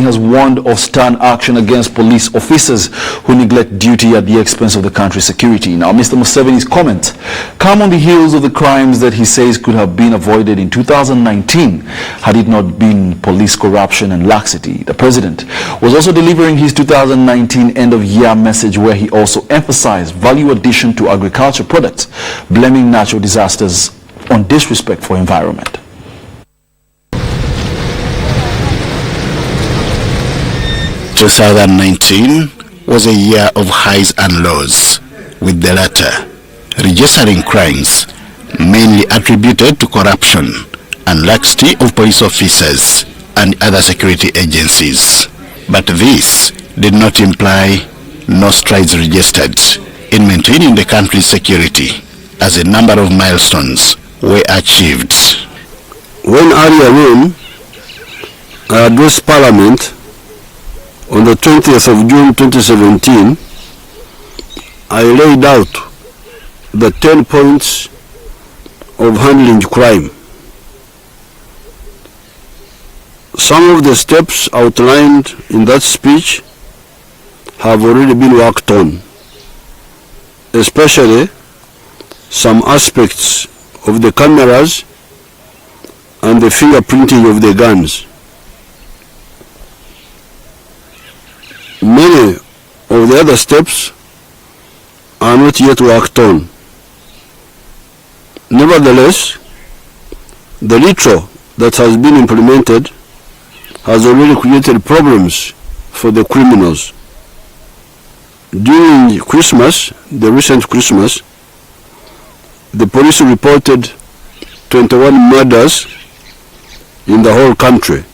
Museveni has warned of stern action against police officers who neglect duty at the expense of the country's security. Now, Mr. Museveni's comments come on the heels of the crimes that he says could have been avoided in 2019 had it not been police corruption and laxity. The president was also delivering his 2019 end-of-year message, where he also emphasized value addition to agriculture products, blaming natural disasters on disrespect for environment. "2019 was a year of highs and lows, with the latter registering crimes mainly attributed to corruption and laxity of police officers and other security agencies. But this did not imply no strides registered in maintaining the country's security, as a number of milestones were achieved." When earlier on I addressed Parliament on the 20th of June 2017, I laid out the 10 points of handling crime. Some of the steps outlined in that speech have already been worked on, especially some aspects of the cameras and the fingerprinting of the guns. Many of the other steps are not yet worked on. Nevertheless, the little that has been implemented has already created problems for the criminals. During Christmas, the recent Christmas, the police reported 21 murders in the whole country.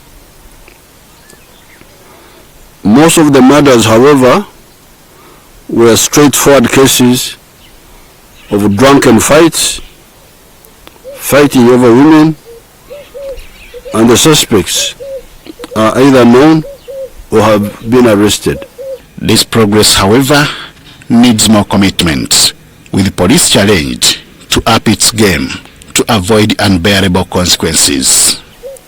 Most of the murders, however, were straightforward cases of drunken fights, fighting over women, and the suspects are either known or have been arrested. This progress, however, needs more commitment, with police challenged to up its game to avoid unbearable consequences.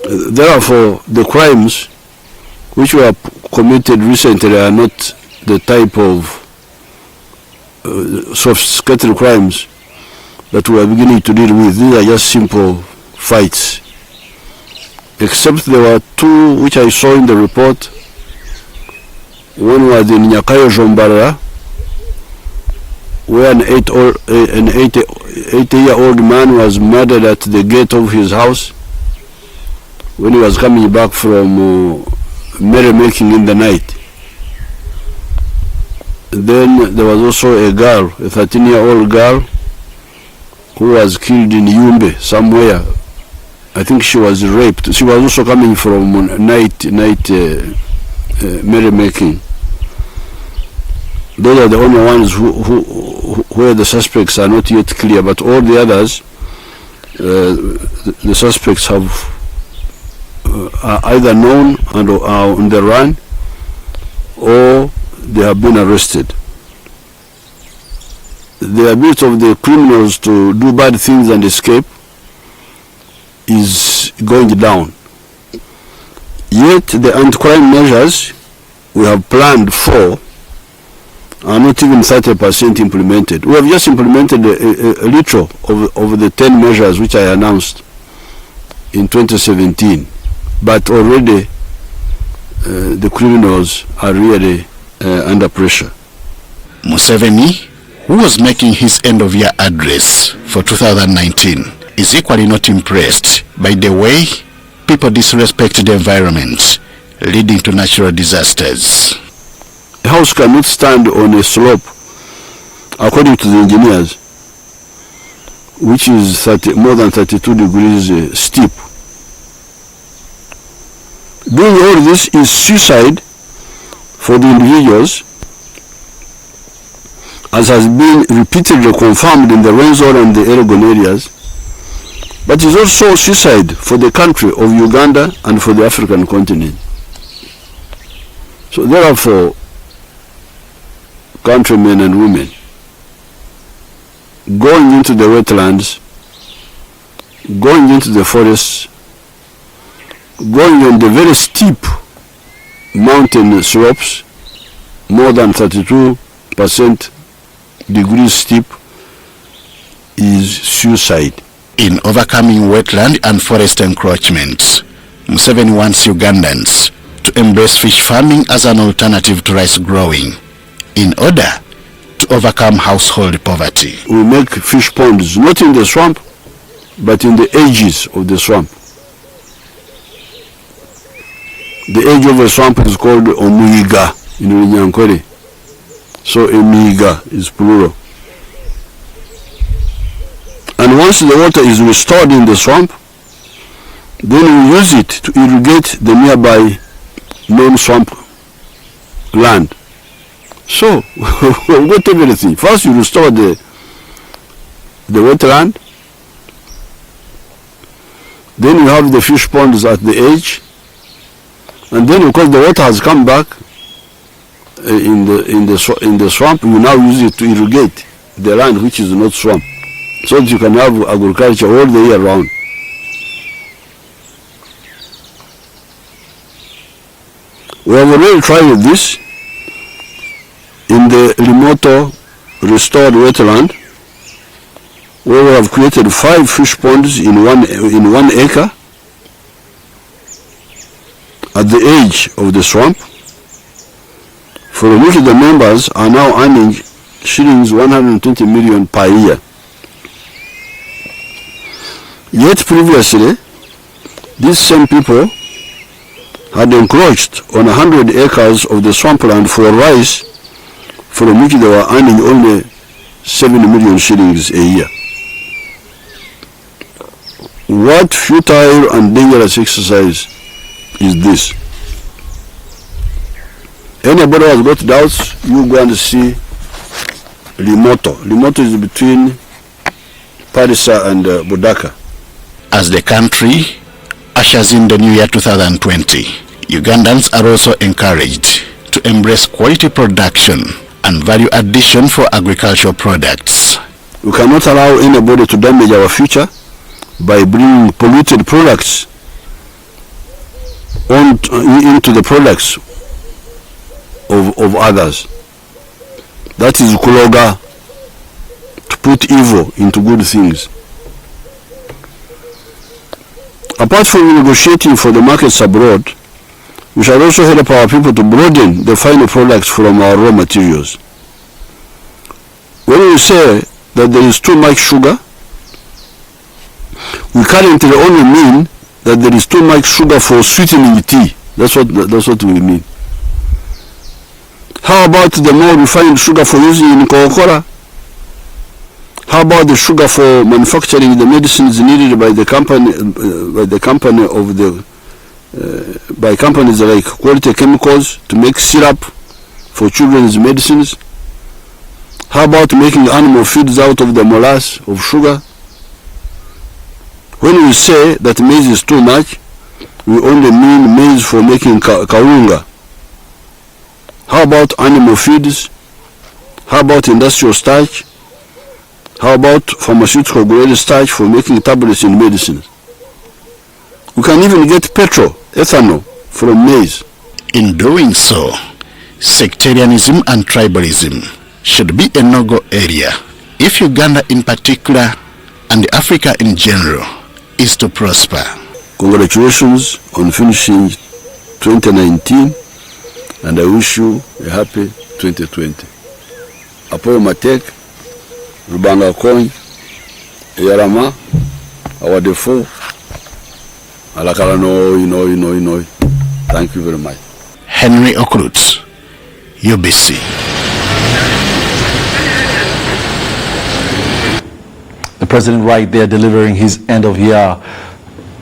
Therefore, the crimes which were committed recently are not the type of sophisticated crimes that we are beginning to deal with. These are just simple fights. Except there were two which I saw in the report. One was in Nyakayo Zombara, where an 80-year-old man was murdered at the gate of his house when he was coming back from merrymaking in the night. Then there was also a girl, a 13-year-old girl, who was killed in Yumbe somewhere. I think she was raped. She was also coming from night merrymaking. Those are the only ones where the suspects are not yet clear, but all the others, the suspects are either known and are on the run, or they have been arrested. The ability of the criminals to do bad things and escape is going down. Yet the anti-crime measures we have planned for are not even 30% implemented. We have just implemented a little of the 10 measures which I announced in 2017, but already the criminals are really under pressure. Museveni, who was making his end-of-year address for 2019, is equally not impressed by the way people disrespect the environment, leading to natural disasters. A house cannot stand on a slope, according to the engineers, which is more than 32 degrees steep. Doing all this is suicide for the individuals, as has been repeatedly confirmed in the Renzor and the Elgon areas, but is also suicide for the country of Uganda and for the African continent. So therefore, countrymen and women, going into the wetlands, going into the forests, going on the very steep mountain slopes, more than 32% degrees steep, is suicide. In overcoming wetland and forest encroachments, Museveni wants Ugandans to embrace fish farming as an alternative to rice growing in order to overcome household poverty. We make fish ponds not in the swamp, but in the edges of the swamp. The edge of a swamp is called Omuiga in Runyankore. So Emiga is plural. And once the water is restored in the swamp, then we use it to irrigate the nearby non-swamp land. So we've got everything. First you restore the wetland, then you have the fish ponds at the edge, and then because the water has come back in the swamp, you now use it to irrigate the land which is not swamp, so that you can have agriculture all the year round. We have already tried this in the Limoto restored wetland, where we have created 5 fish ponds in one acre at the edge of the swamp, for which the members are now earning shillings 120 million per year. Yet previously, these same people had encroached on 100 acres of the swampland for rice, from which they were earning only 7 million shillings a year. What futile and dangerous exercise is this? Anybody who has got doubts, you go and see Limoto. Limoto is between Parisa and Budaka. As the country ushers in the new year 2020, Ugandans are also encouraged to embrace quality production and value addition for agricultural products. We cannot allow anybody to damage our future by bringing polluted products into the products of others. That is kuloga, to put evil into good things. Apart from negotiating for the markets abroad, we shall also help our people to broaden the final products from our raw materials. When we say that there is too much sugar, we currently only mean that there is too much sugar for sweetening tea. That's what we mean. How about the more refined sugar for using in Coca-Cola? How about the sugar for manufacturing the medicines needed by companies like Quality Chemicals to make syrup for children's medicines? How about making animal feeds out of the molasses of sugar? When we say that maize is too much, we only mean maize for making kawunga. How about animal feeds? How about industrial starch? How about pharmaceutical grade starch for making tablets in medicine? We can even get petrol, ethanol, from maize. In doing so, sectarianism and tribalism should be a no-go area if Uganda in particular and Africa in general is to prosper. Congratulations on finishing 2019, and I wish you a happy 2020. Apoyo Matek, Rubanga Coin, Yarama, our default, Alakala no. Thank you very much. Henry Okrut, UBC. The president right there delivering his end-of-year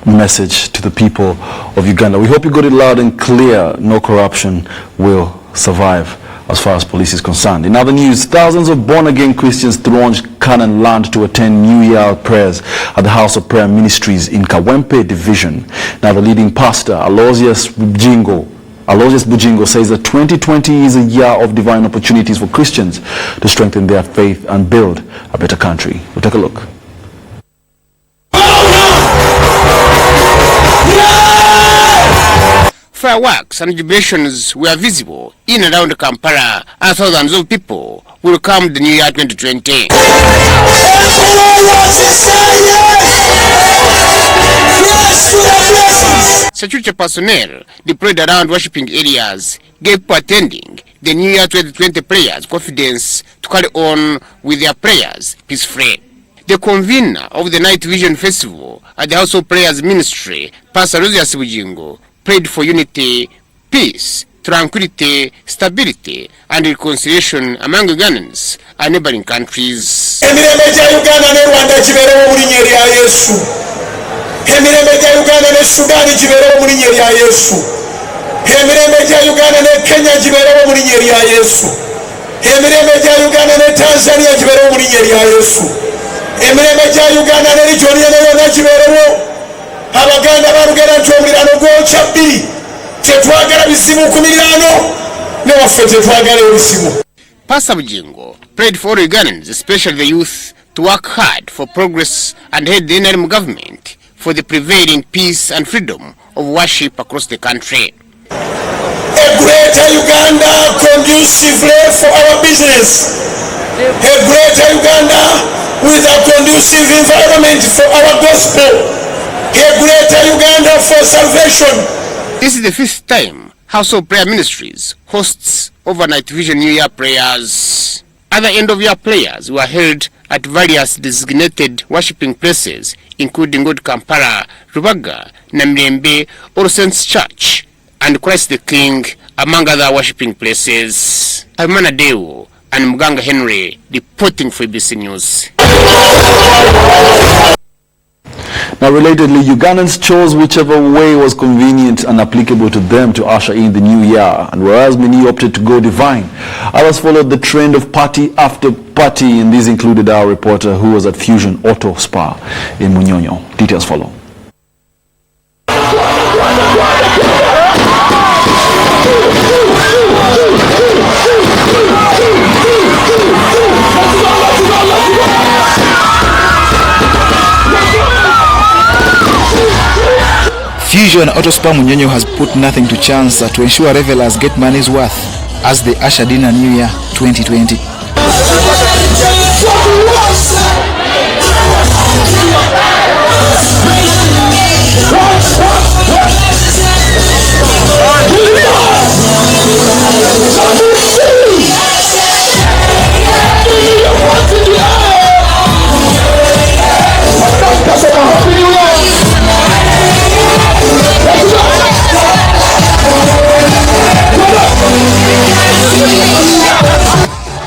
message to the people of Uganda. We hope you got it loud and clear. No corruption will survive as far as police is concerned. In other news, thousands of born-again Christians thronged Canaan land to attend New Year prayers at the House of Prayer Ministries in Kawempe Division. Now, the leading pastor, Aloysius Bujingo, says that 2020 is a year of divine opportunities for Christians to strengthen their faith and build a better country. We'll take a look. Fireworks and jubilations were visible in and around Kampala as thousands of people welcomed the New Year 2020. Security personnel deployed around worshipping areas gave people attending the New Year 2020 prayers confidence to carry on with their prayers peacefully. The convener of the Night Vision Festival at the House of Prayers Ministry, Pastor Rosias Bujingo, prayed for unity, peace, tranquility, stability, and reconciliation among Ugandans and neighboring countries. Emirembe gya Uganda ne Rwanda kibeerewo mu linnya erya Yesu. Emirembe gya Uganda ne Sudan gibeerewo mu linnya erya Yesu. Emirembe gya Uganda ne Kenya gibeerewo mu linnya erya Yesu. Emirembe gya Uganda ne Tanzania gibeerewo mu linnya erya Yesu. Emirembe gya Uganda ne region yonna gibeerewo. Abaganda balugera nti omuliraano gwokya bbiri. Tetwagala bizibu ku miriraano ne waffe tetwagala ebizibu. Pastor Bujingo prayed for all Ugandans, especially the youth, to work hard for progress and head the interim government for the prevailing peace and freedom of worship across the country. A greater Uganda conducively for our business. A greater Uganda with a conducive environment for our gospel. A greater Uganda for salvation. This is the fifth time House of Prayer Ministries hosts overnight Vision New Year prayers. Other end-of-year prayers were held at various designated worshipping places, including Old Kampala, Rubaga, Namirembe, All Saints Church, and Christ the King, among other worshipping places. Amana Deo and Muganga Henry reporting for UBC News. Now, relatedly, Ugandans chose whichever way was convenient and applicable to them to usher in the new year. And whereas many opted to go divine, others followed the trend of party after party, and these included our reporter who was at Fusion Auto Spa in Munyonyo. Details follow. Fusion Auto Spa Munyonyo has put nothing to chance to ensure revelers get money's worth as they ushered in a new year 2020.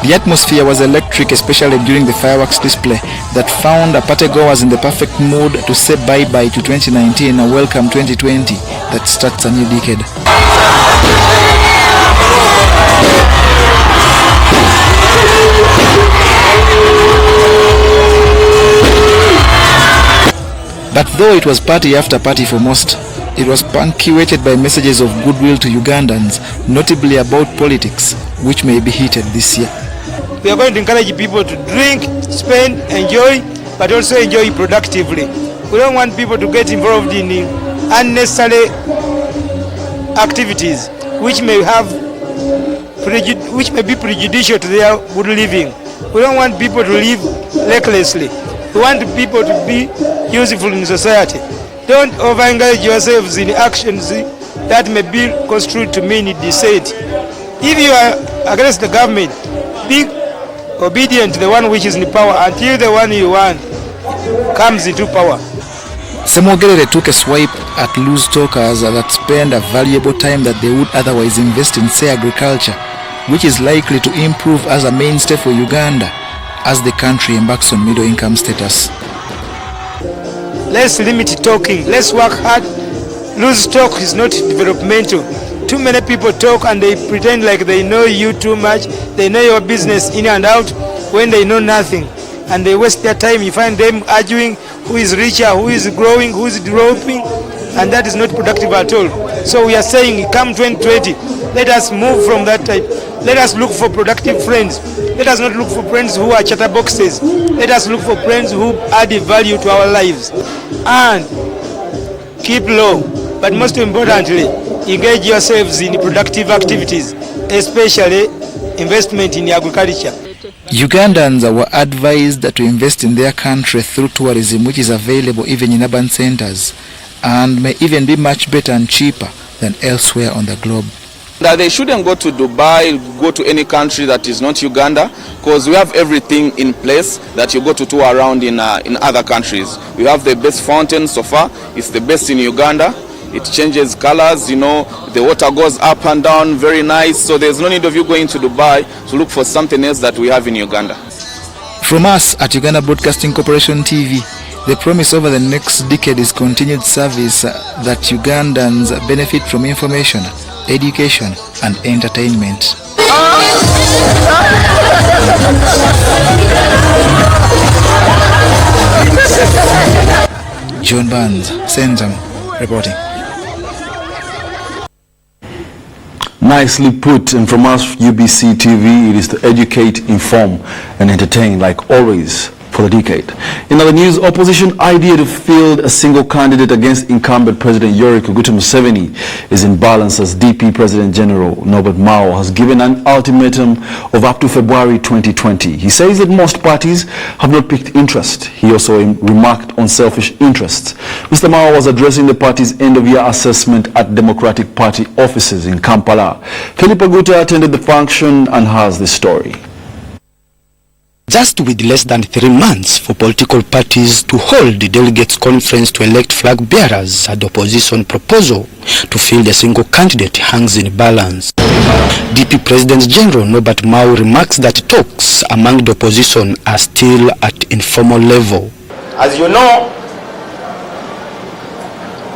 The atmosphere was electric, especially during the fireworks display that found partygoers in the perfect mood to say bye-bye to 2019 and welcome 2020 that starts a new decade. But though it was party after party for most, it was punctuated by messages of goodwill to Ugandans, notably about politics, which may be heated this year. We are going to encourage people to drink, spend, enjoy, but also enjoy productively. We don't want people to get involved in unnecessary activities which may be prejudicial to their good living. We don't want people to live recklessly. We want people to be useful in society. Don't over-engage yourselves in actions that may be construed to mean deceit. If you are against the government, be obedient to the one which is in power until the one you want comes into power. Semogerere took a swipe at loose talkers that spend a valuable time that they would otherwise invest in, say, agriculture, which is likely to improve as a mainstay for Uganda as the country embarks on middle income status. Let's limit talking. Let's work hard. Loose talk is not developmental. Too many people talk and they pretend like they know you too much. They know your business in and out when they know nothing. And they waste their time. You find them arguing who is richer, who is growing, who is dropping. And that is not productive at all. So we are saying, come 2020, let us move from that type. Let us look for productive friends. Let us not look for friends who are chatterboxes. Let us look for friends who add value to our lives. And keep low. But most importantly, engage yourselves in productive activities, especially investment in agriculture. Ugandans were advised to invest in their country through tourism, which is available even in urban centers and may even be much better and cheaper than elsewhere on the globe. That they shouldn't go to Dubai, go to any country that is not Uganda, because we have everything in place that you go to tour around in other countries. We have the best fountain so far. It's the best in Uganda. It changes colors, you know, the water goes up and down, very nice. So there's no need of you going to Dubai to look for something else that we have in Uganda. From us at Uganda Broadcasting Corporation TV, the promise over the next decade is continued service that Ugandans benefit from information, education and entertainment. John Barnes, Senzam, reporting. Nicely put, and from us UBC TV, it is to educate, inform and entertain like always for the decade. In other news, opposition idea to field a single candidate against incumbent President Yoweri Kaguta Museveni is in balance as DP President General Norbert Mao has given an ultimatum of up to February 2020. He says that most parties have not picked interest. He also remarked on selfish interests. Mr. Mao was addressing the party's end-of-year assessment at Democratic Party offices in Kampala. Philip Aguta attended the function and has the story. Just with less than 3 months for political parties to hold the delegates conference to elect flag bearers, the opposition proposal to field a single candidate hangs in balance. DP President General Norbert Mao remarks that talks among the opposition are still at informal level. As you know,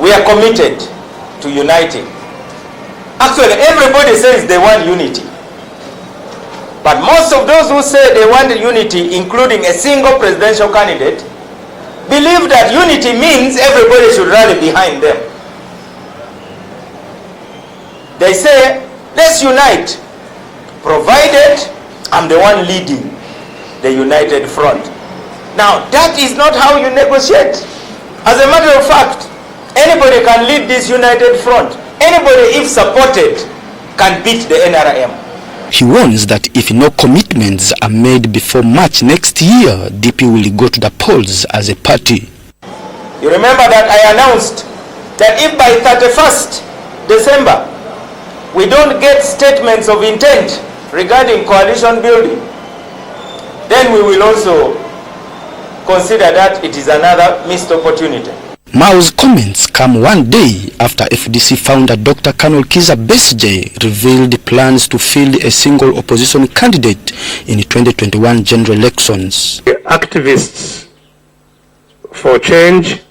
we are committed to uniting. Actually, everybody says they want unity. But most of those who say they want unity, including a single presidential candidate, believe that unity means everybody should rally behind them. They say, let's unite, provided I'm the one leading the united front. Now, that is not how you negotiate. As a matter of fact, anybody can lead this united front. Anybody, if supported, can beat the NRM. He warns that if no commitments are made before March next year, DP will go to the polls as a party. You remember that I announced that if by 31st December we don't get statements of intent regarding coalition building, then we will also consider that it is another missed opportunity. Mao's comments come one day after FDC founder Dr. Colonel Kiza Besigye revealed plans to field a single opposition candidate in the 2021 general elections. Activists for change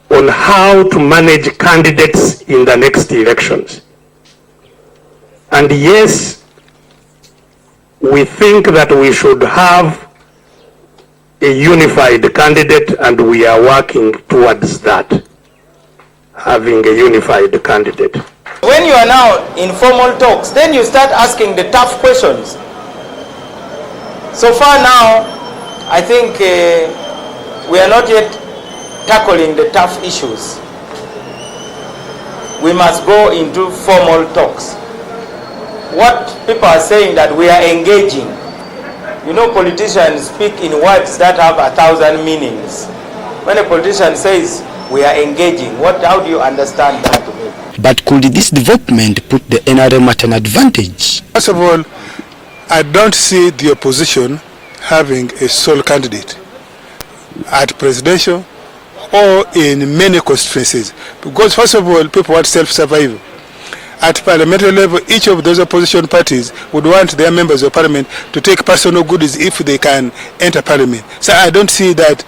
on how to manage candidates in the next elections. And yes, we think that we should have a unified candidate, and we are working towards that, having a unified candidate. When you are now in formal talks, then you start asking the tough questions. So far now, I think we are not yet tackling the tough issues. We must go into formal talks. What people are saying that we are engaging. You know, politicians speak in words that have 1,000 meanings. When a politician says we are engaging, how do you understand that to be? But could this development put the NRM at an advantage? First of all, I don't see the opposition having a sole candidate at presidential or in many constituencies. Because first of all, people want self-survival. At parliamentary level, each of those opposition parties would want their members of parliament to take personal goodies if they can enter parliament. So I don't see that,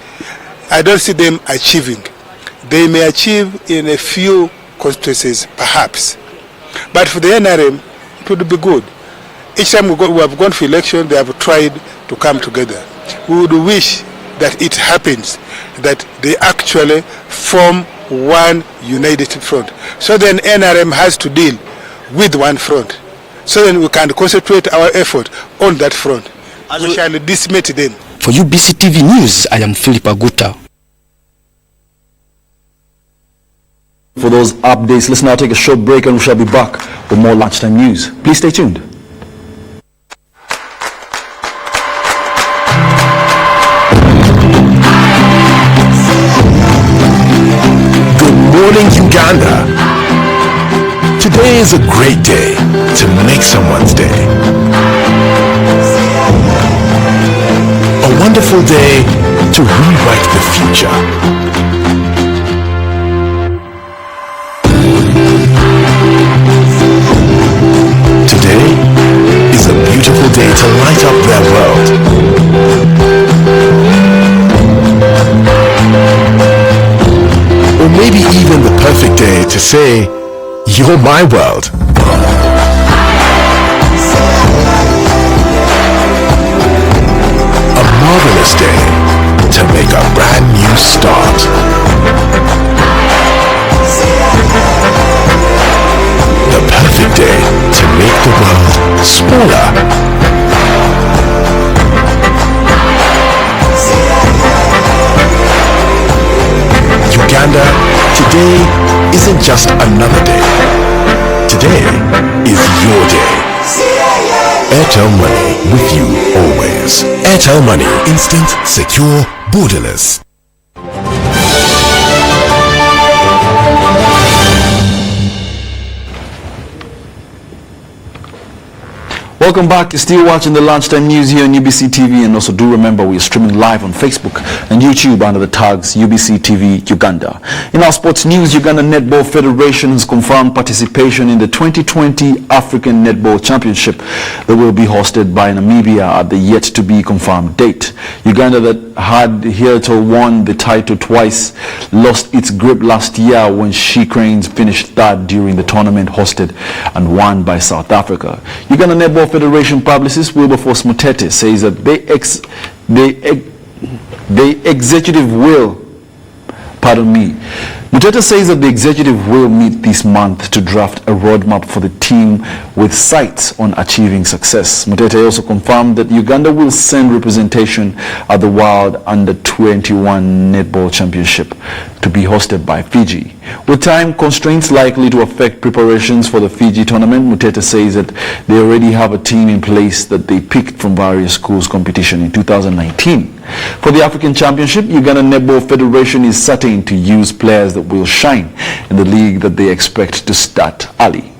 I don't see them achieving. They may achieve in a few constituencies, perhaps. But for the NRM, it would be good. Each time we have gone for election, they have tried to come together. We would wish that it happens, that they actually form one united front. So then NRM has to deal with one front. So then we can concentrate our effort on that front. We shall decimate them. For UBC TV News, I am Philip Aguta. For those updates, let's now take a short break and we shall be back with more lunchtime news. Please stay tuned. Good morning, Uganda. Today is a great day to make someone's day. A wonderful day to rewrite the future. Today is a beautiful day to light up their world. Or maybe even the perfect day to say, you're my world. A marvelous day to make a brand new start. The perfect day to make the world smaller. Uganda, today isn't just another day. Today is your day. Airtel Money, with you always. Airtel Money, instant, secure, borderless. Welcome back. You're still watching the Lunchtime News here on UBC TV, and also do remember we are streaming live on Facebook and YouTube under the tags UBC TV Uganda. In our sports news, Uganda Netball Federation has confirmed participation in the 2020 African Netball Championship that will be hosted by Namibia at the yet-to-be confirmed date. Uganda, that had hitherto won the title twice, lost its grip last year when She Cranes finished third during the tournament hosted and won by South Africa. Uganda Netball Federation publicist Wilberforce Mutete says that Mutete says that the executive will meet this month to draft a roadmap for the team with sights on achieving success. Mutete also confirmed that Uganda will send representation at the World Under-21 Netball Championship to be hosted by Fiji. With time constraints likely to affect preparations for the Fiji tournament, Mutete says that they already have a team in place that they picked from various schools' competition in 2019. For the African Championship, Uganda Netball Federation is certain to use players that will shine in the league that they expect to start early.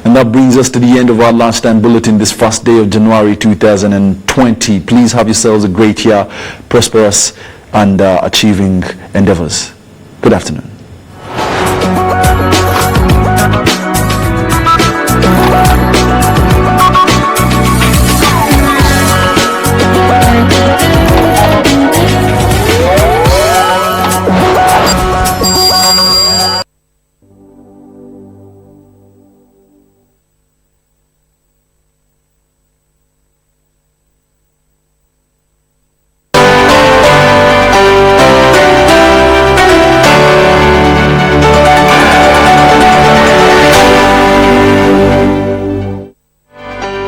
And that brings us to the end of our lunchtime bulletin this first day of January 2020. Please have yourselves a great year, prosperous and achieving endeavors. Good afternoon.